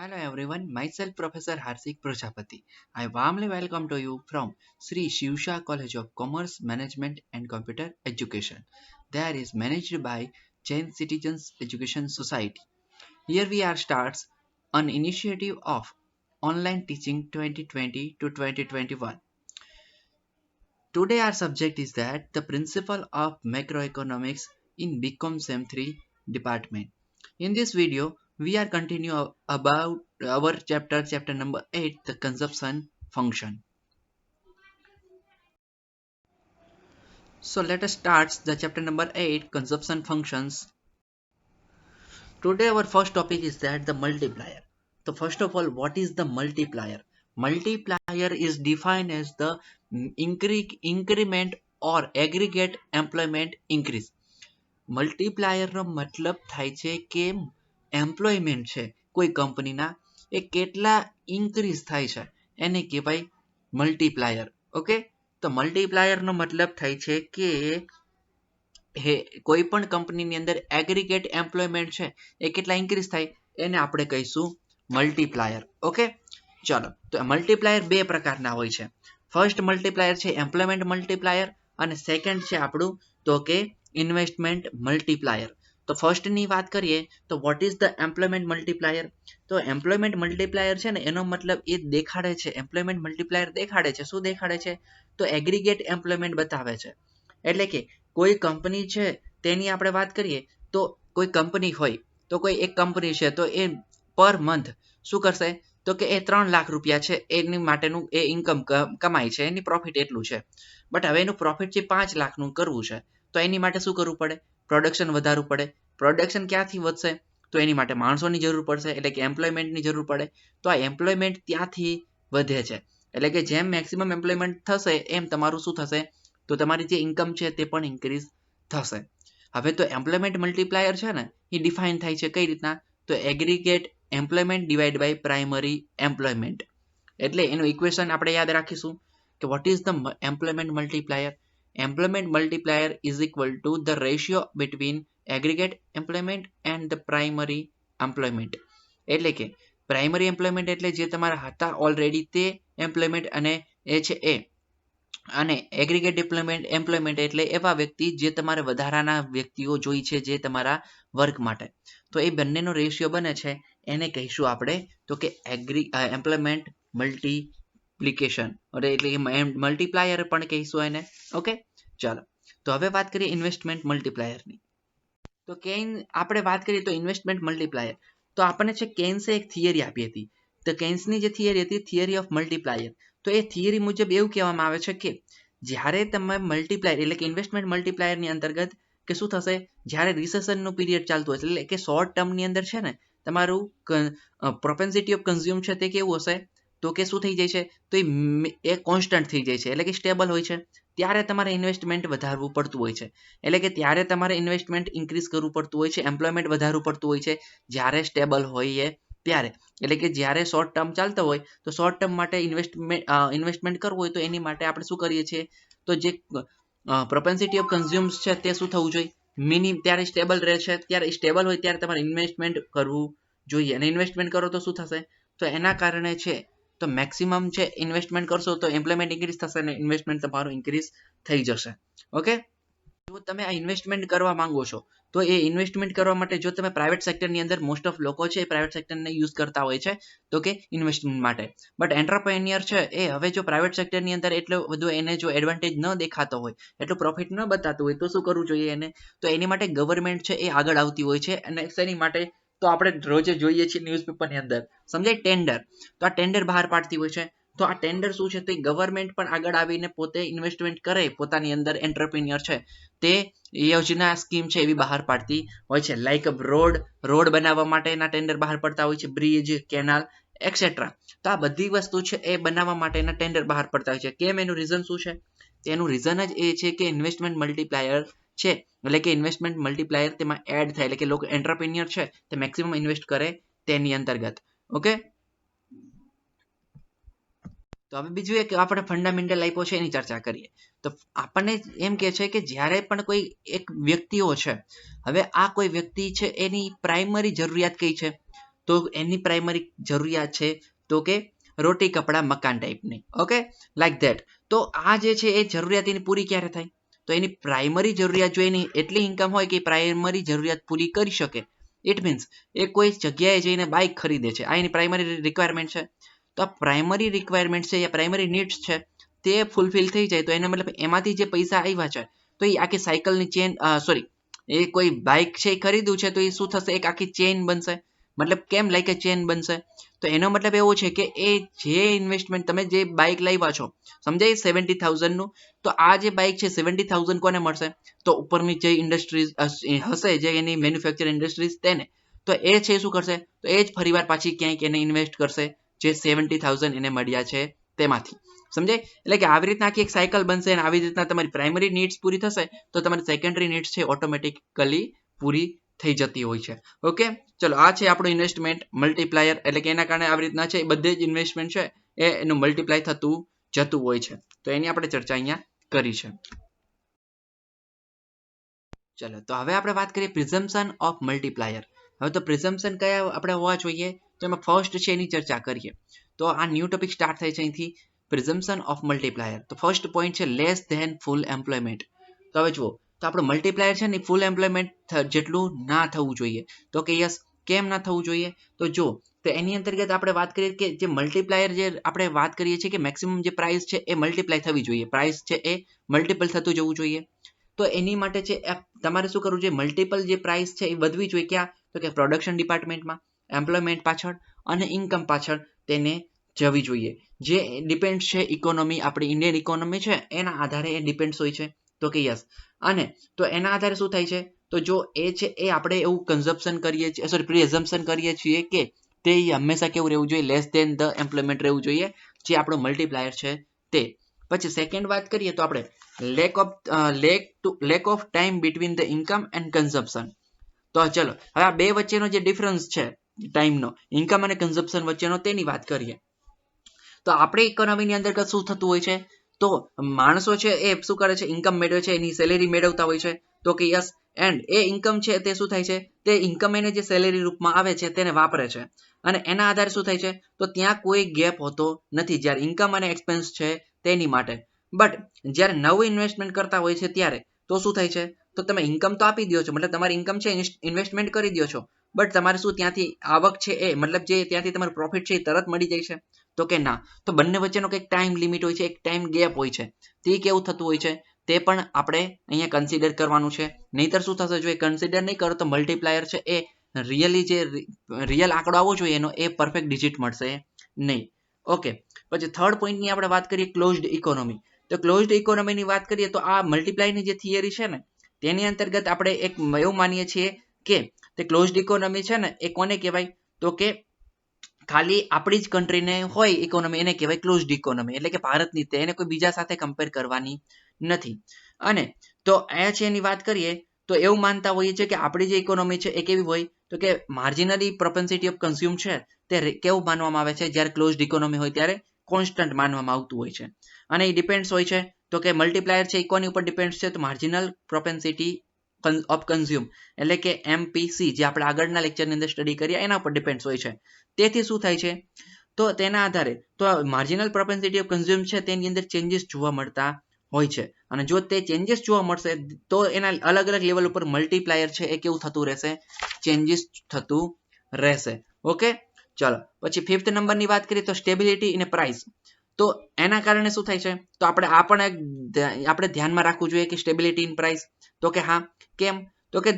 Hello everyone, myself Professor Harsik Prajapati. I warmly welcome to you from Sri Shivsha College of Commerce, Management and Computer Education. That is managed by Jain Citizens Education Society. Here we are starts an initiative of online teaching 2020 to 2021. Today our subject is that the principle of macroeconomics in BCom Sem 3 department. In this video, we are continue about our chapter number 8, the consumption function. So let us start the chapter number 8, consumption functions. Today our first topic is that the multiplier. So first of all, what is the multiplier? Multiplier is defined as the increment or aggregate employment increase. મલ્ટીપ્લાયરનો મતલબ થાય છે કે employment છે કોઈ કંપનીના એ કેટલા increase થાય છે એને કહેવાય મલ્ટીપ્લાયર. ઓકે, તો મલ્ટીપ્લાયરનો મતલબ થાય છે કે કોઈ પણ કંપનીની અંદર એગ્રીગેટ એમ્પ્લોયમેન્ટ છે એ કેટલા ઇન્ક્રીઝ થાય એને આપણે કહીશું મલ્ટીપ્લાયર. ઓકે, ચલો તો મલ્ટીપ્લાયર બે પ્રકારના હોય છે. ફર્સ્ટ મલ્ટીપ્લાયર છે એમ્પ્લોયમેન્ટ મલ્ટીપ્લાયર અને સેકન્ડ છે આપણું તો કે ઇન્વેસ્ટમેન્ટ મલ્ટીપ્લાયર. તો ફર્સ્ટની વાત કરીએ તો vote is the employment multiplier? તો એમ્પ્લોયમેન્ટ મલ્ટીપ્લાયર છે ને એનો મતલબ એ દેખાડે છે, એમ્પ્લોયમેન્ટ મલ્ટીપ્લાયર દેખાડે છે, શું દેખાડે છે? તો એગ્રીગેટ એમ્પ્લોયમેન્ટ બતાવે છે. એટલે કે કોઈ કંપની છે તેની આપણે વાત કરીએ તો કોઈ કંપની હોય તો કોઈ એક કંપની છે તો એ પર મંથ શું કરશે તો કે એ 3 લાખ રૂપિયા છે એની માટેનું એ ઇન્કમ કમાય છે, એની પ્રોફિટ એટલું છે. બટ હવે એનું પ્રોફિટ છે 5 લાખનું કરવું છે તો એની માટે શું કરવું પડે? પ્રોડક્શન વધારવું પડે. પ્રોડક્શન ક્યાંથી વધશે? તો એની માટે માણસોની જરૂર પડશે, એટલે કે એમ્પ્લોયમેન્ટની જરૂર પડે. તો આ એમ્પ્લોયમેન્ટ ત્યાંથી વધે છે. એટલે કે જેમ મેક્સિમમ એમ્પ્લોયમેન્ટ થશે એમ તમારું શું થશે તો તમારી જે ઇન્કમ છે તે પણ ઇન્ક્રીઝ થશે. હવે તો એમ્પ્લોયમેન્ટ મલ્ટીપ્લાયર છે ને એ ડિફાઇન થાય છે કઈ રીતના? તો aggregate employment divide by primary employment. એટલે એનું ઇક્વેશન આપણે યાદ રાખીશું કે what is the employment multiplier? Employment multiplier is equal to the ratio between aggregate employment and the primary employment. એટલે કે પ્રાઇમરી એમ્પ્લોયમેન્ટ એટલે જે તમારા હતા ઓલરેડી તે એમ્પ્લોયમેન્ટ અને એ છે એ, અને એગ્રીગેટ એમ્પ્લોયમેન્ટ એટલે એવા વ્યક્તિ જે તમારે વધારાના વ્યક્તિઓ જોઈ છે જે તમારા વર્ક માટે. તો એ બંનેનો રેશિયો બને છે એને કહીશું આપણે તો કે એમ્પ્લોયમેન્ટ મલ્ટીપ્લિકેશન એટલે કે મલ્ટીપ્લાયર પણ કહીશું એને. ઓકે, ચાલો તો હવે વાત કરીએ ઇન્વેસ્ટમેન્ટ મલ્ટીપ્લાયરની. તો આપણે વાત કરીએ તો ઇન્વેસ્ટમેન્ટ મલ્ટીપ્લાયર તો આપણને છે કેન્સે એક થિયરી આપી હતી. તો કેન્સની જે થિયરી હતી થિયરી ઓફ મલ્ટીપ્લાયર, તો એ થિયરી મુજબ એવું કહેવામાં આવે છે કે જ્યારે તમે મલ્ટીપ્લાયર એટલે કે ઇન્વેસ્ટમેન્ટ મલ્ટીપ્લાયરની અંતર્ગત કે શું થશે જ્યારે રિસેશનનું પીરિયડ ચાલતું હશે એટલે કે શોર્ટ ટર્મની અંદર છે ને તમારું પ્રોપેન્સિટી ઓફ કન્ઝ્યુમ છે તે કેવું હશે તો કે શું થઈ જાય છે તો એ કોન્સ્ટન્ટ થઈ જાય છે એટલે કે સ્ટેબલ હોય છે. ત્યારે તમારે ઇન્વેસ્ટમેન્ટ વધારવું પડતું હોય છે. એટલે કે ત્યારે તમારે ઇન્વેસ્ટમેન્ટ ઇન્ક્રીઝ કરવું પડતું હોય છે, એમ્પ્લોયમેન્ટ વધારવું પડતું હોય છે જ્યારે સ્ટેબલ હોય ત્યારે. એટલે કે જ્યારે શોર્ટ ટર્મ ચાલતો હોય તો શોર્ટ ટર્મ માટે ઇન્વેસ્ટમેન્ટ કરવું હોય તો એની માટે આપણે શું કરીએ છીએ તો જે પ્રોપેન્સિટી ઓફ કન્ઝ્યુમ્સ છે તે શું થવું જોઈએ ત્યારે સ્ટેબલ રહે છે. ત્યારે સ્ટેબલ હોય ત્યારે તમારે ઇન્વેસ્ટમેન્ટ કરવું જોઈએ અને ઇન્વેસ્ટમેન્ટ કરો તો શું થશે તો એના કારણે છે તો મેક્સિમમ છે ઇન્વેસ્ટમેન્ટ કરશો તો એમ્પ્લોયમેન્ટ ઇન્ક્રીઝ થશે અને ઇન્વેસ્ટમેન્ટ તમારું ઇન્ક્રીઝ થઈ જશે. ઓકે, જો તમે આ ઇન્વેસ્ટમેન્ટ કરવા માંગો છો તો એ ઇન્વેસ્ટમેન્ટ કરવા માટે જો તમે પ્રાઇવેટ સેક્ટરની અંદર મોસ્ટ ઓફ લોકો છે એ પ્રાઇવેટ સેક્ટરને યુઝ કરતા હોય છે તો કે ઇન્વેસ્ટમેન્ટ માટે. બટ એન્ટરપ્રેન્યોર છે એ હવે જો પ્રાઇવેટ સેક્ટરની અંદર એટલો બધું એને જો એડવાન્ટેજ ન દેખાતો હોય, એટલું પ્રોફિટ ન બતાતું હોય તો શું કરવું જોઈએ એને? તો એની માટે ગવર્મેન્ટ છે એ આગળ આવતી હોય છે. અને શેની માટે? તો આપણે રોજે જોઈએ છીએ ન્યૂઝપેપરની અંદર સમજાય ટેન્ડર. તો આ ટેન્ડર બહાર પાડતી હોય છે. તો આ ટેન્ડર શું છે તો ગવર્મેન્ટ પણ આગળ આવીને પોતે ઇન્વેસ્ટમેન્ટ કરે પોતાની અંદર એન્ટરપ્રેન્યોર છે તે યોજના સ્કીમ છે એવી બહાર પાડતી હોય છે. લાઈક રોડ બનાવવા માટેના ટેન્ડર બહાર પડતા હોય છે, બ્રિજ, કેનાલ એક્સેટ્રા. તો આ બધી વસ્તુ છે એ બનાવવા માટેના ટેન્ડર બહાર પડતા હોય છે. કેમ? એનું રીઝન શું છે? એનું રીઝન જ એ છે કે ઇન્વેસ્ટમેન્ટ મલ્ટીપ્લાયર છે એટલે કે ઇન્વેસ્ટમેન્ટ મલ્ટીપ્લાયર તેમાં એડ થાય એટલે કે લોકો એન્ટરપ્રેન્યોર છે તે મેક્સિમમ ઇન્વેસ્ટ કરે તેની અંતર્ગત. ઓકે, તો હવે બીજું એક આપણે ફંડામેન્ટલ આપ્યો છે એની ચર્ચા કરીએ. તો આપણને એમ કે છે કે જ્યારે પણ કોઈ એક વ્યક્તિઓ છે, હવે આ કોઈ વ્યક્તિ છે એની પ્રાઇમરી જરૂરિયાત કઈ છે તો એની પ્રાઇમરી જરૂરિયાત છે તો કે રોટી કપડા મકાન ટાઈપની. Okay, like that. તો આ જે છે એ જરૂરિયાત એની પૂરી ક્યારે થાય? તો એની પ્રાઇમરી જરૂરિયાત જો એની એટલી ઇન્કમ હોય કે પ્રાઇમરી જરૂરિયાત પૂરી કરી શકે. ઇટ મીન્સ એ કોઈ જગ્યાએ જઈને બાઇક ખરીદે છે, આ એની પ્રાઇમરી રિક્વાયરમેન્ટ છે. તો આ પ્રાઇમરી રિક્વાયરમેન્ટ છે યા પ્રાઇમરી નીડ્સ છે તે ફૂલફિલ થઈ જાય તો એને મતલબ એમાંથી જે પૈસા આવ્યા છે તો એ આખી સાયકલની ચેન સોરી એ કોઈ બાઇક છે એ ખરીદ્યું છે તો એ શું થશે? એક આખી ચેન બનશે. મતલબ કેમ લાઈક એ ચેન બનશે? તો એનો મતલબ એવો છે કે એ જે ઇન્વેસ્ટમેન્ટ તમે જે બાઇક લાવ્યા છો સમજાય 70,000 નું, તો આ જે બાઇક છે 70,000 કોને મળશે? તો ઉપરની જે ઇન્ડસ્ટ્રીઝ હશે જે એની મેન્યુફેક્ચર ઇન્ડસ્ટ્રીઝ તેને, તો એ છે શું કરશે? તો એ જ ફરીવાર પાછી ક્યાંક એને ઇન્વેસ્ટ કરશે જે 70,000 એને મળ્યા છે તેમાંથી. સમજાય? એટલે કે આવી રીતના આખી એક સાયકલ બનશે અને આવી રીતના તમારી પ્રાઇમરી નીડ્સ પૂરી થશે તો તમારી સેકન્ડરી નીડ્સ છે ઓટોમેટિકલી પૂરી થઈ જતી હોય છે. ઓકે, ચલો આ છે આપણું ઇન્વેસ્ટમેન્ટ મલ્ટીપ્લાયર, એટલે કે એના કારણે આવી રીતના છે બધે જ ઇન્વેસ્ટમેન્ટ છે એનું મલ્ટીપ્લાય થતું જતું હોય છે. તો એની આપણે ચર્ચા અહીંયા કરી છે. ચલો તો હવે આપણે વાત કરીએ પ્રિઝમ્પશન ઓફ મલ્ટીપ્લાયર. હવે તો પ્રિઝમ્પશન કયા આપણે હોવા જોઈએ? તો એમાં ફર્સ્ટ છે એની ચર્ચા કરીએ. તો આ ન્યૂ ટોપિક સ્ટાર્ટ થાય છે અહીંથી, પ્રિઝમ્પશન ઓફ મલ્ટીપ્લાયર. તો ફર્સ્ટ પોઈન્ટ છે લેસ ધેન ફૂલ એમ્પ્લોયમેન્ટ. તો હવે જુઓ, તો આપણું મલ્ટીપ્લાયર છે ને ફૂલ એમ્પ્લોયમેન્ટ જેટલું ના થવું જોઈએ. તો કે યસ, કેમ ના થવું જોઈએ? તો જો તો એની અંતર્ગત આપણે વાત કરીએ કે જે મલ્ટીપ્લાયર જે આપણે વાત કરીએ છીએ કે મેક્સિમમ જે પ્રાઇસ છે એ મલ્ટીપ્લાય થવી જોઈએ, પ્રાઇસ છે એ મલ્ટિપલ થતું જવું જોઈએ. તો એની માટે છે તમારે શું કરવું જોઈએ? મલ્ટિપલ જે પ્રાઇસ છે એ વધવી જોઈએ. ક્યાં? તો કે પ્રોડક્શન ડિપાર્ટમેન્ટમાં, એમ્પ્લોયમેન્ટ પાછળ અને ઇન્કમ પાછળ તેને જવી જોઈએ. જે ડિપેન્ડ છે ઇકોનોમી, આપણી ઇન્ડિયન ઇકોનોમી છે એના આધારે એ ડિપેન્ડ્સ હોય છે. તો કે યસ, અને તો એના આધારે શું થાય છે? તો જો એ છે એ આપણે એવું કન્ઝમ્પશન કરીએ છીએ, સોરી પ્રિઝમ્પશન કરીએ છીએ કે તે હંમેશા કેવું રહેવું જોઈએ? લેસ ધેન ધ એમ્પ્લોયમેન્ટ રહેવું જોઈએ, જે આપણું મલ્ટીપ્લાયર છે તે. પછી સેકન્ડ વાત કરીએ તો આપણે lack of time between the income and consumption. તો ચલો હવે આ બે વચ્ચેનો જે ડિફરન્સ છે ટાઈમનો, ઇન્કમ અને કન્ઝમ્પશન વચ્ચેનો, તેની વાત કરીએ. તો આપણી ઇકોનોમીની અંદર શું થતું હોય છે? તો માણસો છે એ શું કરે છે? ઇન્કમ મેળવે છે, એની સેલેરી મેળવતા હોય છે. તો કે યસ, એન્ડ એ ઇન્કમ છે તે શું થાય છે? તે ઇન્કમ એને જે સેલેરી રૂપમાં આવે છે તેને વાપરે છે અને એના આધારે શું થાય છે? તો ત્યાં કોઈ ગેપ હોતો નથી જ્યારે ઇન્કમ અને એક્સપેન્સ છે તેની માટે. બટ જ્યારે નવું ઇન્વેસ્ટમેન્ટ કરતા હોય છે ત્યારે તો શું થાય છે? તો તમે ઇન્કમ તો આપી દો છો, મતલબ તમારી ઇન્કમ છે ઇન્વેસ્ટમેન્ટ કરી દો છો, બટ તમારે શું ત્યાંથી આવક છે એ મતલબ જે ત્યાંથી તમારું પ્રોફિટ છે એ તરત મળી જાય છે? તો કે ના. તો બંને વચ્ચેનો કંઈક ટાઈમ લિમિટ હોય છે, એક ટાઈમ ગેપ હોય છે. તે કેવું થતું હોય છે તે પણ આપણે અહીંયા કન્સિડર કરવાનું છે. નહીતર શું થશે? જો એ કન્સિડર નહીં કરો તો મલ્ટીપ્લાયર છે એ રિયલી જે રિયલ આંકડો આવવો જોઈએ એનો એ પરફેક્ટ ડિજિટ મળશે નહીં. ઓકે, પછી થર્ડ પોઈન્ટની આપણે વાત કરીએ ક્લોઝડ ઇકોનોમી. તો ક્લોઝડ ઇકોનોમીની વાત કરીએ તો આ મલ્ટીપ્લાયની જે થિયરી છે ને તેની અંતર્ગત આપણે એક એવું માનીએ છીએ કે તે ક્લોઝડ ઇકોનોમી છે ને એ કોને કહેવાય? તો કે ખાલી આપણી જ કન્ટ્રીને હોય ઇકોનોમી એને કહેવાય ક્લોઝડ ઇકોનોમી, એટલે કે ભારતની, તેને કોઈ બીજા સાથે કમ્પેર કરવાની નથી. અને તો અહીંયા છે એની વાત કરીએ તો એવું માનતા હોઈએ છે કે આપણી જે ઇકોનોમી છે એ કેવી હોય? તો કે માર્જિનલી પ્રોપેન્સિટી ઓફ કન્ઝ્યુમ છે તે કેવું માનવામાં આવે છે? જ્યારે ક્લોઝડ ઇકોનોમી હોય ત્યારે કોન્સ્ટન્ટ માનવામાં આવતું હોય છે. અને એ ડિપેન્ડ્સ હોય છે તો કે મલ્ટીપ્લાયર છે કોની ઉપર ડિપેન્ડ છે? તો માર્જિનલ પ્રોપેન્સિટી ઓફ કન્ઝ્યુમ, એટલે કે MPC, જે આપણે આગળના લેક્ચરની અંદર સ્ટડી કરીએ એના ઉપર ડિપેન્ડ હોય છે. તેથી શું થાય છે? તો તેના આધારે તો માર્જિનલ પ્રોપેન્સિટી ઓફ કન્ઝ્યુમ છે તેની અંદર ચેન્જીસ જોવા મળતા હોય છે. અને જો તે ચેન્જીસ જોવા મળશે તો એના અલગ અલગ લેવલ ઉપર મલ્ટીપ્લાયર છે એ કેવું થતું રહેશે? ચેન્જીસ થતું રહેશે. ઓકે, ચલો પછી ફિફ્થ નંબરની વાત કરીએ તો સ્ટેબિલિટી ઇન પ્રાઇસ. તો એના કારણે શું થાય છે? તો આપણે આ પણ આપણે ધ્યાનમાં રાખવું જોઈએ કે સ્ટેબિલિટી ઇન પ્રાઇસ. તો કે હા, કેમ? તો કે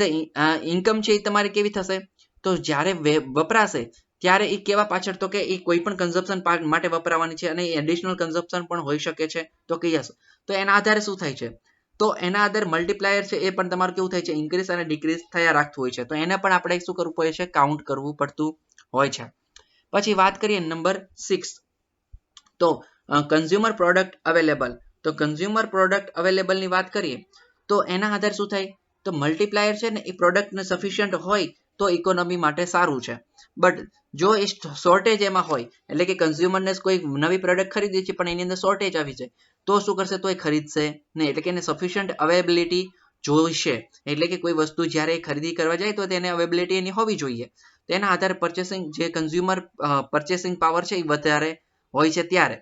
ઇન્કમ છે એ તમારી કેવી થશે? તો જ્યારે વપરાશે ત્યારે એ કેવા પાછળ? તો કે એ કોઈ પણ કન્ઝમ્પશન માટે વપરાવાની છે અને એડિશનલ કન્ઝમ્પશન પણ હોઈ શકે છે. તો કે યસ, તો એના આધારે શું થાય છે? તો એના આધારે મલ્ટીપ્લાયર છે એ પણ તમારું કેવું થાય છે? ઇન્ક્રીઝ અને ડિક્રીઝ થયા રાખતું હોય છે. તો એને પણ આપણે શું કરવું પડે છે? કાઉન્ટ કરવું પડતું હોય છે. પછી વાત કરીએ નંબર 6, તો કન્ઝ્યુમર પ્રોડક્ટ અવેલેબલ. તો કન્ઝ્યુમર પ્રોડક્ટ અવેલેબલની વાત કરીએ તો એના આધારે શું થાય? તો મલ્ટીપ્લાયર છે ને એ પ્રોડક્ટને સફિશિયન્ટ હોય તો ઇકોનોમી માટે સારું છે. બટ જો એ શોર્ટેજ એમાં હોય, એટલે કે કન્ઝ્યુમરને કોઈ નવી પ્રોડક્ટ ખરીદી છે પણ એની અંદર શોર્ટેજ આવી છે, તો શું કરશે? તો એ ખરીદશે નહીં. એટલે કે એને સફિશિયન્ટ અવેલેબિલિટી જોઈશે. એટલે કે કોઈ વસ્તુ જ્યારે ખરીદી કરવા જાય તો તેને અવેલેબિલિટી એની હોવી જોઈએ. તેના આધારે પર્ચેસિંગ જે કન્ઝ્યુમર પર્ચેસિંગ પાવર છે એ વધારે હોય છે ત્યારે,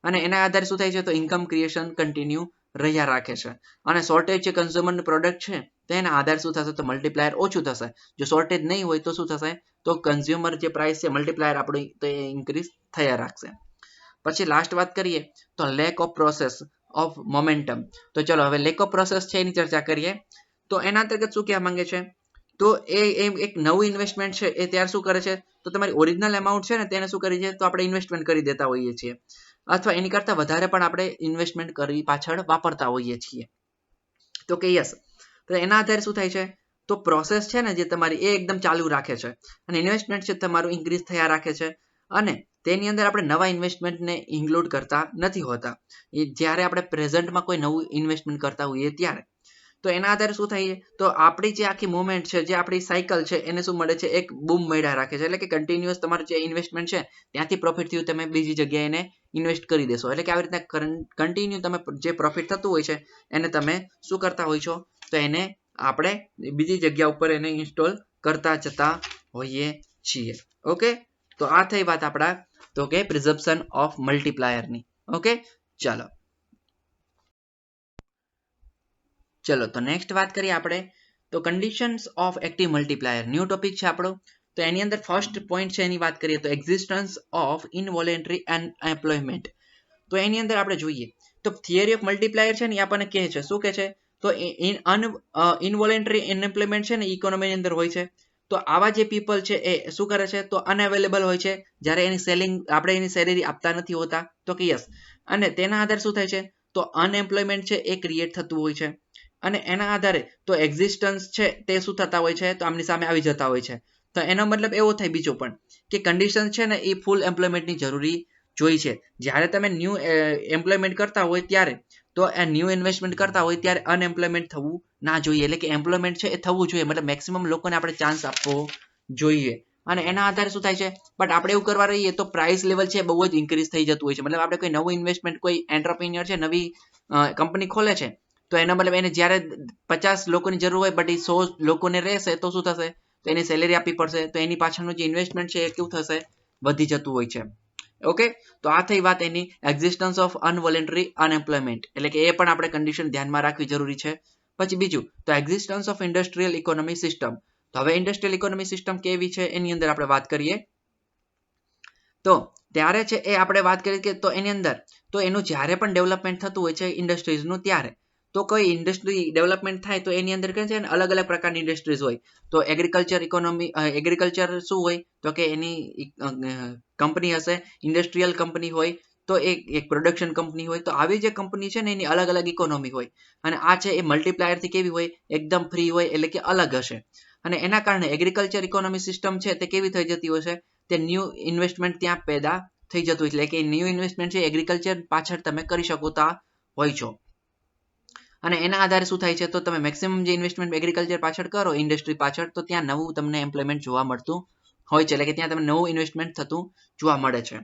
અને એના આધારે શું થાય છે તો ઇન્કમ ક્રિએશન કન્ટિન્યુ રહ્યા રાખે છે. અને શોર્ટેજ જે કન્ઝ્યુમર પ્રોડક્ટ છે તેના આધારે શું થશે તો મલ્ટીપ્લાયર ઓછું થશે. જો શોર્ટેજ નહીં હોય તો શું થશે તો કન્ઝ્યુમર જે પ્રાઇસ છે મલ્ટીપ્લાયર આપણી તો એ ઇન્ક્રીઝ થયા રાખશે. પછી લાસ્ટ વાત કરીએ તો lack off process of momentum. તો ચલો હવે લેક ઓફ પ્રોસેસ છે એની ચર્ચા કરીએ. તો એના અંતર્ગત શું કહેવા માંગે છે તો એ એક નવું ઇન્વેસ્ટમેન્ટ છે એ ત્યારે શું કરે છે તો તમારી ઓરિજિનલ એમાઉન્ટ છે ને તેને શું કરી છે તો આપણે ઇન્વેસ્ટમેન્ટ કરી દેતા હોઈએ છીએ, અથવા એની કરતાં વધારે પણ આપણે ઇન્વેસ્ટમેન્ટ કરી પાછળ વાપરતા હોઈએ છીએ. તો કે યસ, તો એના આધારે શું થાય છે તો પ્રોસેસ છે ને જે તમારી એ એકદમ ચાલુ રાખે છે અને ઇન્વેસ્ટમેન્ટ છે તમારું ઇન્ક્રીઝ થયા રાખે છે, અને તેની અંદર આપણે નવા ઇન્વેસ્ટમેન્ટને ઇન્ક્લુડ કરતા નથી હોતા. એ જ્યારે આપણે પ્રેઝન્ટમાં કોઈ નવું ઇન્વેસ્ટમેન્ટ કરતા હોઈએ ત્યારે. તો એના આધારે શું થાય તો આપણી જે આખી મુવમેન્ટ છે જે આપણી સાયકલ છે એને શું મળે છે એક બૂમ મળ્યા રાખે છે, એટલે કે કન્ટિન્યુઅસ તમારું જે ઇન્વેસ્ટમેન્ટ છે ત્યાંથી પ્રોફિટ થયું તમે બીજી જગ્યાએ એને ઇન્વેસ્ટ કરી દેશો, એટલે કે આવી રીતના કન્ટિન્યુ તમે જે પ્રોફિટ થતું હોય છે એને તમે શું કરતા હોય છો તો એને આપણે બીજી જગ્યા ઉપર એને ઇન્સ્ટોલ કરતા જતા હોઈએ છીએ. ઓકે, તો આ થઈ વાત આપણા તો કે પ્રિઝર્પ્શન ઓફ મલ્ટીપ્લાયરની. ઓકે, ચાલો તો નેક્સ્ટ વાત કરીએ આપણે તો conditions of active multiplier. New topic છે આપણો. તો એની અંદર ફર્સ્ટ પોઈન્ટ છે એની વાત કરીએ તો એક્ઝિસ્ટન્સ ઓફ ઇનવોલેન્ટરી અનએમ્પ્લોયમેન્ટ. તો એની અંદર આપણે જોઈએ તો થિયરી ઓફ મલ્ટીપ્લાયર છે ને એ આપણને કહે છે શું કહે છે તો ઇનવોલેન્ટરી અનએમ્પ્લોયમેન્ટ છે ને ઇકોનોમીની અંદર હોય છે. તો આવા જે પીપલ છે એ શું કરે છે તો અનઅવેલેબલ હોય છે જ્યારે એની સેલિંગ આપણે એની સેલેરી આપતા નથી હોતા. તો કે યસ, અને તેના આધારે શું થાય છે તો અનએમ્પ્લોયમેન્ટ છે એ ક્રિએટ થતું હોય છે, અને એના આધારે તો એક્ઝિસ્ટન્સ છે તે શું થતા હોય છે તો આમની સામે આવી જતા હોય છે. તો એનો મતલબ એવો થાય બીજો પણ કે કન્ડિશન છે ને એ ફૂલ એમ્પ્લોયમેન્ટની જરૂરી જોઈ છે. જ્યારે તમે ન્યૂ એમ્પ્લોયમેન્ટ કરતા હોય ત્યારે તો એ ન્યૂ ઇન્વેસ્ટમેન્ટ કરતા હોય ત્યારે અનએમ્પ્લોયમેન્ટ થવું ના જોઈએ, એટલે કે એમ્પ્લોયમેન્ટ છે એ થવું જોઈએ, મતલબ મેક્સિમમ લોકોને આપણે ચાન્સ આપવો જોઈએ. અને એના આધારે શું થાય છે બટ આપણે એવું કરવા રહીએ તો પ્રાઇસ લેવલ છે બહુ જ ઇન્ક્રીઝ થઈ જતું હોય છે. મતલબ આપણે કોઈ નવું ઇન્વેસ્ટમેન્ટ કોઈ એન્ટરપ્રિન્યોર છે નવી કંપની ખોલે છે તો એનો મતલબ એને જ્યારે 50 લોકોની જરૂર હોય બટ એ 100 લોકોને રહેશે તો શું થશે તો એની સેલેરી આપવી પડશે, તો એની પાછળનું જે ઇન્વેસ્ટમેન્ટ છે એ કેવું થશે વધી જતું હોય છે. ઓકે, તો આ થઈ વાત એની એક્ઝિસ્ટન્સ ઓફ અનવોલેન્ટરી અનએમ્પ્લોયમેન્ટ, એટલે કે એ પણ આપણે કન્ડિશન ધ્યાનમાં રાખવી જરૂરી છે. પછી બીજું તો existence of industrial economy system. તો હવે ઇન્ડસ્ટ્રીયલ ઇકોનોમી સિસ્ટમ કેવી છે એની અંદર આપણે વાત કરીએ તો ત્યારે છે એ આપણે વાત કરીએ કે તો એની અંદર તો એનું જ્યારે પણ ડેવલપમેન્ટ થતું હોય છે ઇન્ડસ્ટ્રીઝનું ત્યારે તો કોઈ ઇન્ડસ્ટ્રી ડેવલપમેન્ટ થાય તો એની અંદર કહે છે ને અલગ અલગ પ્રકારની ઇન્ડસ્ટ્રીઝ હોય. તો એગ્રીકલ્ચર ઇકોનોમી એગ્રીકલ્ચર શું હોય તો કે એની કંપની હશે, ઇન્ડસ્ટ્રીયલ કંપની હોય તો એક પ્રોડક્શન કંપની હોય. તો આવી જે કંપની છે ને એની અલગ અલગ ઇકોનોમી હોય, અને આ છે એ મલ્ટીપ્લાયરથી કેવી હોય એકદમ ફ્રી હોય, એટલે કે અલગ હશે. અને એના કારણે એગ્રીકલ્ચર ઇકોનોમી સિસ્ટમ છે તે કેવી થઈ જતી હોય છે તે ન્યૂ ઇન્વેસ્ટમેન્ટ ત્યાં પેદા થઈ જતું, એટલે કે ન્યૂ ઇન્વેસ્ટમેન્ટ છે એગ્રીકલ્ચર પાછળ તમે કરી શકતા હોય છો. અને એના આધારે શું થાય છે તો તમે મેક્સિમમ જે ઇન્વેસ્ટમેન્ટ એગ્રીકલ્ચર પાછળ કરો ઇન્ડસ્ટ્રી પાછળ તો ત્યાં નવું તમને એમ્પ્લોયમેન્ટ જોવા મળતું હોય છે, એટલે કે ત્યાં તમને નવું ઇન્વેસ્ટમેન્ટ થતું જોવા મળે છે.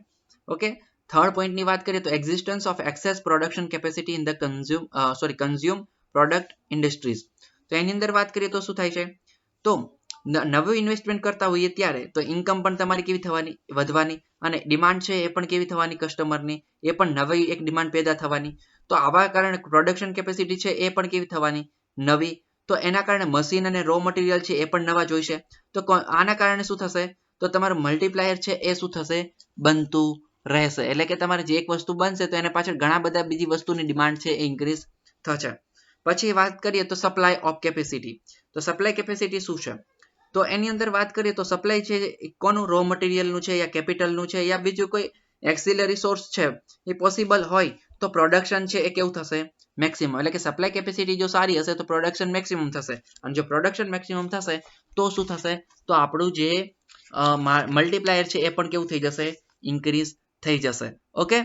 ઓકે, થર્ડ પોઈન્ટની વાત કરીએ તો existence of access production capacity in the consume product industries. તો એની અંદર વાત કરીએ તો શું થાય છે તો નવું ઇન્વેસ્ટમેન્ટ કરતા હોઈએ ત્યારે તો ઇન્કમ પણ તમારી કેવી થવાની વધવાની, અને ડિમાન્ડ છે એ પણ કેવી થવાની કસ્ટમરની એ પણ નવી એક ડિમાન્ડ પેદા થવાની. તો આવા કારણે પ્રોડક્શન કેપેસિટી છે એ પણ કેવી થવાની નવી. તો એના કારણે મશીન અને રો મટીરિયલ છે એ પણ નવા જોઈશે. તો આના કારણે શું થશે તો તમારું મલ્ટીપ્લાયર છે એ શું થશે બનતું રહેશે, એટલે કે તમારે જે એક વસ્તુ બનશે તો એને પાછળ ઘણા બધા બીજી વસ્તુની ડિમાન્ડ છે એ ઇન્ક્રીઝ થશે. પછી વાત કરીએ તો સપ્લાય ઓફ કેપેસિટી. તો સપ્લાય કેપેસિટી શું છે તો એની અંદર વાત કરીએ તો સપ્લાય છે કોનું રો મટીરિયલનું છે યા કેપિટલનું છે યા બીજું કોઈ એક્સિલરી સોર્સ છે એ પોસિબલ હોય તો પ્રોડક્શન છે એ કેવું થશે મેક્સિમમ, એટલે કે સપ્લાય કેપેસિટી જો સારી હશે તો પ્રોડક્શન મેક્સિમમ થશે, અને જો પ્રોડક્શન મેક્સિમમ થશે તો શું થશે તો આપણું જે મલ્ટીપ્લાયર છે એ પણ કેવું થઈ જશે ઇન્ક્રીઝ થઈ જશે. ઓકે,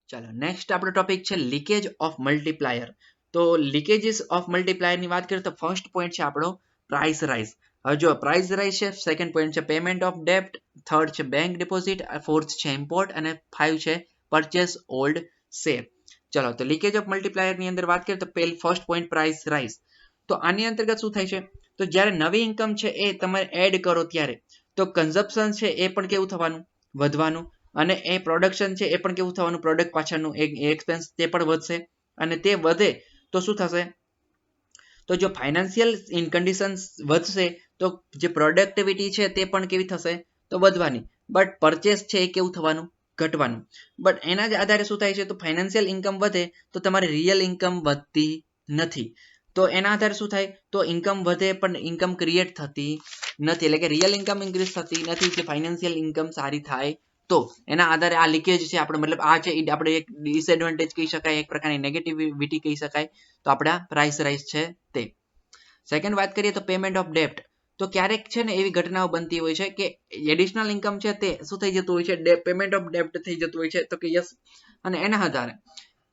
ચાલો નેક્સ્ટ આપણો ટોપિક છે લીકેજ ઓફ મલ્ટીપ્લાયર. તો લીકેજીસ ઓફ મલ્ટીપ્લાયરની વાત કરીએ તો ફર્સ્ટ પોઈન્ટ છે આપણો પ્રાઇસ રાઇઝ. હવે જો પ્રાઇસ રાઇઝ છે, સેકન્ડ પોઈન્ટ છે પેમેન્ટ ઓફ ડેપ્ટ, થર્ડ છે બેંક ડિપોઝિટ, ફોર્થ છે ઇમ્પોર્ટ, અને 5 છે પરચેસ ઓલ્ડ શેર. ચલો તો લીકેજ ઓફ મલ્ટીપ્લાયરની અંદર વાત કરીએ તો ફર્સ્ટ પોઈન્ટ પ્રાઇસ રાઇઝ. તો આની અંતર્ગત શું થાય છે તો જ્યારે નવી ઇન્કમ છે એ તમે એડ કરો ત્યારે તો કન્ઝપ્શન છે એ પણ કેવું થવાનું વધવાનું અને એ પ્રોડક્શન છે એ પણ કેવું થવાનું પ્રોડક્ટ પાછળનું એક્સપેન્સ તે પણ વધશે અને તે વધે તો શું થશે તો જો ફાઇનાન્શિયલ કન્ડિશન વધશે તો જે પ્રોડક્ટિવિટી છે તે પણ કેવી થશે તો વધવાની બટ પરચેસ છે એ કેવું થવાનું ઘટવાનું બટ એના જ આધારે શું થાય છે તો ફાઇનાન્શિયલ ઇન્કમ વધે તો તમારી રિયલ ઇન્કમ વધતી નથી તો એના આધારે શું થાય તો ઇન્કમ વધે પણ ઇન્કમ ક્રિએટ થતી નથી એટલે કે રિયલ ઇન્કમ ઇન્ક્રીઝ થતી નથી કે ફાઇનાન્શિયલ ઇન્કમ સારી થાય તો એના આધારે આ લીકેજ છે આપણે મતલબ આ છે આપણે એક ડિસએડવાન્ટેજ કહી શકાય એક પ્રકારની નેગેટિવિટી કહી શકાય તો આપણા પ્રાઇસ રાઇઝ છે તે સેકન્ડ વાત કરીએ તો પેમેન્ટ ઓફ ડેપ્ટ તો ક્યારેક છે ને એવી ઘટનાઓ બનતી હોય છે કે એડિશનલ ઇન્કમ છે તે શું થઈ જતું હોય છે પેમેન્ટ ઓફ ડેપ્ટ થઈ જતું હોય છે તો કે યસ અને એના આધારે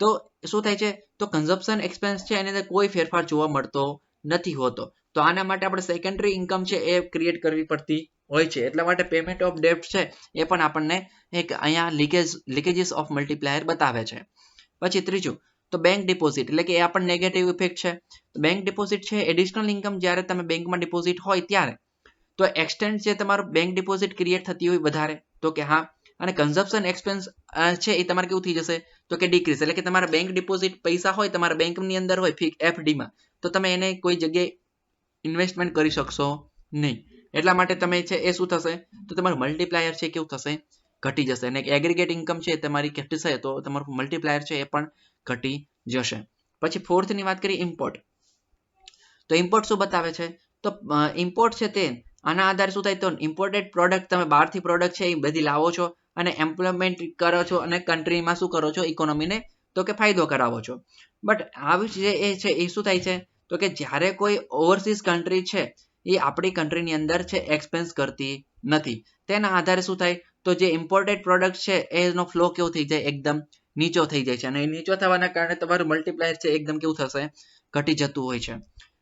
તો શું થાય છે તો કન્ઝપ્શન એક્સપેન્સ છે એની અંદર કોઈ ફેરફાર જોવા મળતો નથી હોતો તો આના માટે આપણે સેકન્ડરી ઇન્કમ છે એ ક્રિએટ કરવી પડતી હોય છે એટલા માટે પેમેન્ટ ઓફ ડેપ્ટ છે એ પણ આપણને એક અહીંયા લીકેજીસ ઓફ મલ્ટીપ્લાયર બતાવે છે પછી ત્રીજું તો બેંક ડિપોઝિટ એટલે કે એ આપણને નેગેટિવ ઇફેક્ટ છે બેંક ડિપોઝિટ છે એડિશનલ ઇન્કમ જ્યારે તમે બેંકમાં ડિપોઝિટ હોય ત્યારે તો એક્સટેન્ડ છે તમારું બેંક ડિપોઝિટ ક્રિએટ થતી હોય વધારે તો કે હા અને કન્ઝપ્શન એક્સપેન્સ છે એ તમારે કેવું થઈ જશે તો કે ડિક્રીઝ એટલે કે તમારા બેંક ડિપોઝિટ પૈસા હોય તમારા બેંકની અંદર હોય એફડીમાં તો તમે એને કોઈ જગ્યાએ ઇન્વેસ્ટમેન્ટ કરી શકશો નહીં એટલા માટે તમે છે એ શું થશે તો તમારું મલ્ટીપ્લાયર છે કેવું થશે ઘટી જશે અને એગ્રીગેટ ઇન્કમ છે તમારી ઘટશે તો તમારું મલ્ટીપ્લાયર છે એ પણ ઘટી જશે પછી ફોર્થની વાત કરીએ ઇમ્પોર્ટ તો ઇમ્પોર્ટ શું બતાવે છે તો ઇમ્પોર્ટ છે તે આના આધારે શું થાય તો ઇમ્પોર્ટેડ પ્રોડક્ટ તમે બહારથી પ્રોડક્ટ છે એ બધી લાવો છો અને એમ્પ્લોયમેન્ટ કરો છો અને કન્ટ્રીમાં શું કરો છો ઇકોનોમીને તો કે ફાયદો કરાવો છો બટ આવી જે એ છે એ શું થાય છે તો કે જ્યારે કોઈ ઓવરસીઝ કન્ટ્રી છે એ આપણી કન્ટ્રીની અંદર છે એક્સપેન્સ કરતી નથી તેના આધારે શું થાય તો જે ઇમ્પોર્ટેડ પ્રોડક્ટ છે એનો ફ્લો કેવો થઈ જાય એકદમ નીચો થઈ જાય છે અને નીચો થવાના કારણે તમારું મલ્ટીપ્લાયર છે એકદમ કેવું થશે ઘટી જતું હોય છે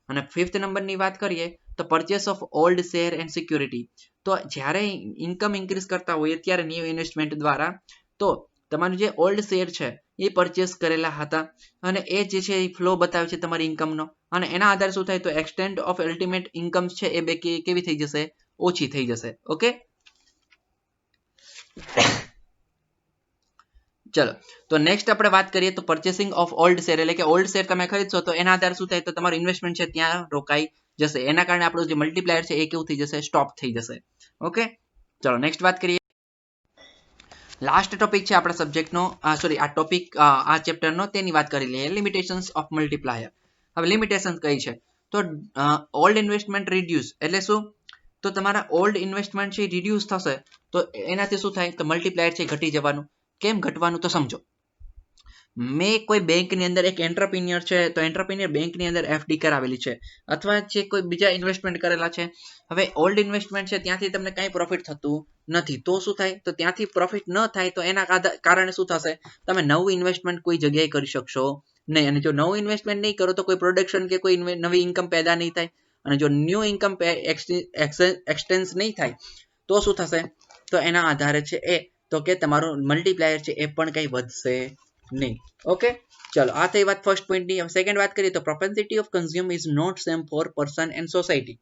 અને ફિફ્થ નંબરની વાત કરીએ તો purchase of old share and security તો જ્યારે ઇન્કમ ઇન્ક્રીઝ કરતા હોઈએ ત્યારે ન્યૂ ઇન્વેસ્ટમેન્ટ દ્વારા તો તમારું જે ઓલ્ડ શેર છે એ પરચેસ કરેલા હતા અને એ જે છે એ ફ્લો બતાવે છે તમારી ઇન્કમનો અને એના આધારે શું થાય તો એક્સટેન્ટ ઓફ અલ્ટિમેટ ઇન્કમ છે એ બે કેવી થઈ જશે ઓછી થઈ જશે ઓકે ચલો તો નેક્સ્ટ આપણે વાત કરીએ તો પરચેસિંગ ઓફ ઓલ્ડ શેર એટલે કે ઓલ્ડ શેર તમે ખરીદશો તો એના આધારે શું થાય તો તમારું ઇન્વેસ્ટમેન્ટ છે ત્યાં રોકાઈ જશે એના કારણે આપણું જે મલ્ટીપ્લાયર છે એ કેવું થઈ જશે સ્ટોપ થઈ જશે ઓકે ચલો નેક્સ્ટ વાત કરીએ લાસ્ટ ટોપિક છે આપણા સબ્જેક્ટનો સોરી આ ટોપિક આ ચેપ્ટરનો તેની વાત કરી લઈએ લિમિટેશન્સ ઓફ મલ્ટીપ્લાયર હવે લિમિટેશન કઈ છે તો ઓલ્ડ ઇન્વેસ્ટમેન્ટ રિડ્યુસ એટલે શું તો તમારા ઓલ્ડ ઇન્વેસ્ટમેન્ટ છે રિડ્યુસ થશે તો એનાથી શું થાય તો મલ્ટીપ્લાયર છે ઘટી જવાનું કેમ ઘટવાનું તો સમજો મેં કોઈ બેંકની અંદર એક એન્ટરપ્રિન્યોર છે તો એન્ટરપ્રિન્યોર બેંકની અંદર એફડી કરાવેલી છે અથવા જે કોઈ બીજા ઇન્વેસ્ટમેન્ટ કરેલા છે હવે ઓલ્ડ ઇન્વેસ્ટમેન્ટ છે ત્યાંથી તમને કંઈ પ્રોફિટ થતું નથી તો શું થાય તો ત્યાંથી પ્રોફિટ ન થાય તો એના કારણે શું થશે તમે નવું ઇન્વેસ્ટમેન્ટ કોઈ જગ્યાએ કરી શકશો નહીં અને જો નવું ઇન્વેસ્ટમેન્ટ નહીં કરો તો કોઈ પ્રોડક્શન કે કોઈ નવી ઇન્કમ પેદા નહીં થાય અને જો ન્યૂ ઇન્કમ એક્સટેન્સ નહીં થાય તો શું થશે તો એના આધારે છે એ તો કે તમારું મલ્ટીપ્લાયર છે એ પણ કંઈ વધશે નહીં ઓકે ચલો આ થઈ વાત ફર્સ્ટ પોઈન્ટની સેકન્ડ વાત કરીએ તો propensity of consume is not same for person and society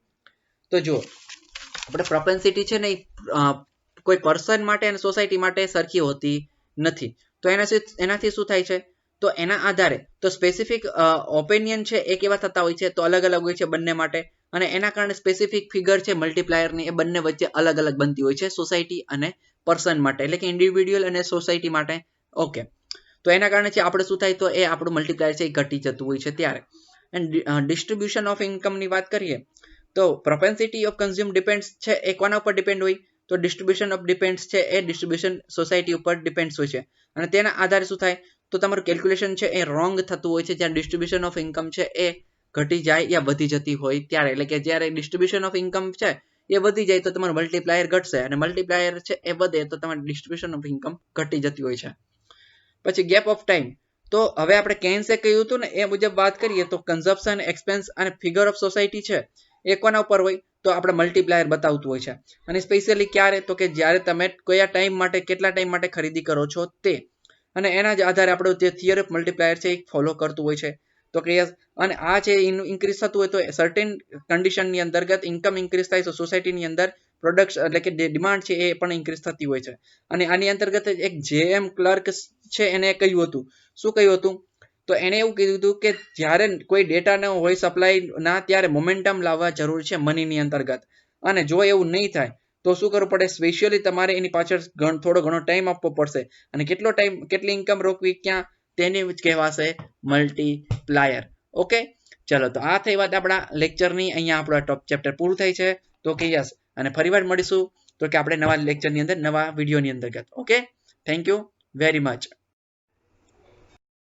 તો જુઓ આપણે પ્રોપેન્સિટી છે ને કોઈ પર્સન માટે અને સોસાયટી માટે સરખી હોતી નથી તો એનાથી શું થાય છે તો એના આધારે તો સ્પેસિફિક ઓપિનિયન છે એ કેવા થતા હોય છે તો અલગ અલગ હોય છે બંને માટે અને એના કારણે સ્પેસિફિક ફિગર છે મલ્ટીપ્લાયરની એ બંને વચ્ચે અલગ અલગ બનતી હોય છે સોસાયટી અને પર્સન માટે એટલે કે ઇન્ડિવિડ્યુઅલ અને સોસાયટી માટે ઓકે તો એના કારણે છે આપણે શું થાય તો એ આપણું મલ્ટીપ્લાયર છે એ ઘટી જતું હોય છે ત્યારે એન્ડ ડિસ્ટ્રીબ્યુશન ઓફ ઇન્કમની વાત કરીએ તો પ્રોપેન્સિટી ઓફ કન્ઝ્યુમ ડિપેન્ડ્સ છે એ કોના ઉપર ડિપેન્ડ હોય તો ડિસ્ટ્રીબ્યુશન ઓફ ડિપેન્ડ્સ છે એ ડિસ્ટ્રીબ્યુશન સોસાયટી ઉપર ડિપેન્ડ્સ હોય છે અને તેના આધારે શું થાય તો તમારું કેલ્ક્યુલેશન છે એ રોંગ થતું હોય છે જ્યાં ડિસ્ટ્રીબ્યુશન ઓફ ઇન્કમ છે એ ઘટી જાય યા વધી જતી હોય ત્યારે એટલે કે જ્યારે ડિસ્ટ્રીબ્યુશન ઓફ ઇન્કમ છે એ વધી જાય તો તમારું મલ્ટીપ્લાયર ઘટશે અને મલ્ટીપ્લાયર છે એ વધે તો તમારી ડિસ્ટ્રીબ્યુશન ઓફ ઇન્કમ ઘટી જતી હોય છે પછી ગેપ ઓફ ટાઈમ તો હવે આપણે કેન્સે કહ્યું હતું ને એ મુજબ વાત કરીએ તો કન્ઝપ્શન એક્સપેન્સ અને ફિગર ઓફ સોસાયટી છે એ કોના ઉપર હોય તો આપણે મલ્ટીપ્લાયર બતાવતું હોય છે અને સ્પેશિયલી ક્યારે તો કે જ્યારે તમે કયા ટાઈમ માટે કેટલા ટાઈમ માટે ખરીદી કરો છો તે અને એના જ આધારે આપણો જે થિયરી ઓફ મલ્ટીપ્લાયર છે એ ફોલો કરતું હોય છે તો કે યસ. અને આ છે ઇન્ક્રીઝ થતું હોય તો સર્ટેન કન્ડિશનની અંતર્ગત ઇન્કમ ઇન્ક્રીઝ થાય તો સોસાયટીની અંદર પ્રોડક્ટ એટલે કે ડિમાન્ડ છે એ પણ ઇન્ક્રીઝ થતી હોય છે. અને આની અંતર્ગત એક જેએમ ક્લર્ક છે એને કહ્યું હતું, શું કહ્યું હતું? તો એને એવું કીધું હતું કે જ્યારે કોઈ ડેટા ન હોય સપ્લાય ના ત્યારે મોમેન્ટમ લાવવા જરૂર છે મનીની અંતર્ગત. અને જો એવું નહીં થાય તો શું કરવું પડે? સ્પેશિયલી તમારે એની પાછળ થોડો ઘણો ટાઈમ આપવો પડશે. અને કેટલો ટાઈમ, કેટલી ઇન્કમ રોકવી ક્યાં, તેની જ કહેવાશે મલ્ટીપ્લાયર. ઓકે, ચલો તો આ થઈ વાત આપણા લેક્ચરની. અહીંયા આપણો ટોપ ચેપ્ટર પૂરું થાય છે. તો કે યસ, અને ફરીવાર મળીશું તો કે આપણે નવા લેક્ચરની અંદર, નવા વિડીયોની અંતર્ગત. Okay, thank you very much.